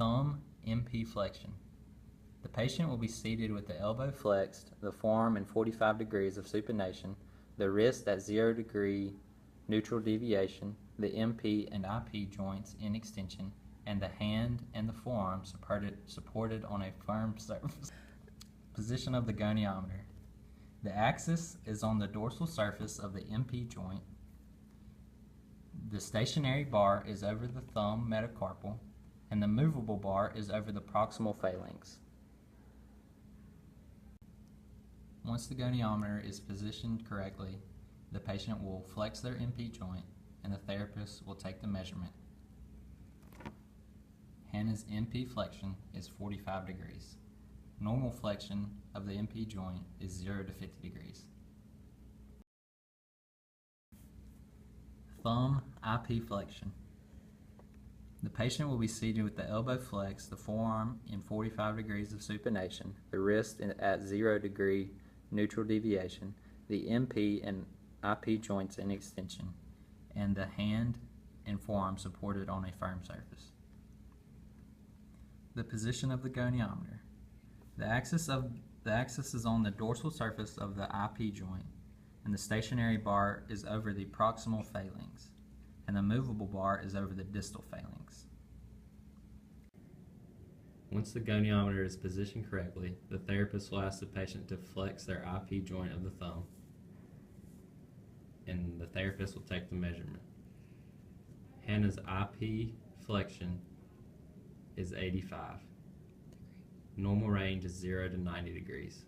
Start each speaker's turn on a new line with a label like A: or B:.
A: Thumb MP flexion. The patient will be seated with the elbow flexed, the forearm in 45 degrees of supination, the wrist at 0 degree neutral deviation, the MP and IP joints in extension, and the hand and the forearm supported on a firm surface. Position of the goniometer. The axis is on the dorsal surface of the MP joint. The stationary bar is over the thumb metacarpal, and the movable bar is over the proximal phalanx. Once the goniometer is positioned correctly, the patient will flex their MP joint and the therapist will take the measurement. Hannah's MP flexion is 45 degrees. Normal flexion of the MP joint is 0 to 50 degrees. Thumb IP flexion. The patient will be seated with the elbow flexed, the forearm in 45 degrees of supination, the wrist at 0 degree neutral deviation, the MP and IP joints in extension, and the hand and forearm supported on a firm surface. The position of the goniometer. The axis is on the dorsal surface of the IP joint, and the stationary bar is over the proximal phalanx, and the movable bar is over the distal phalanx. Once the goniometer is positioned correctly, the therapist will ask the patient to flex their IP joint of the thumb, and the therapist will take the measurement. Hannah's IP flexion is 85. Normal range is 0 to 90 degrees.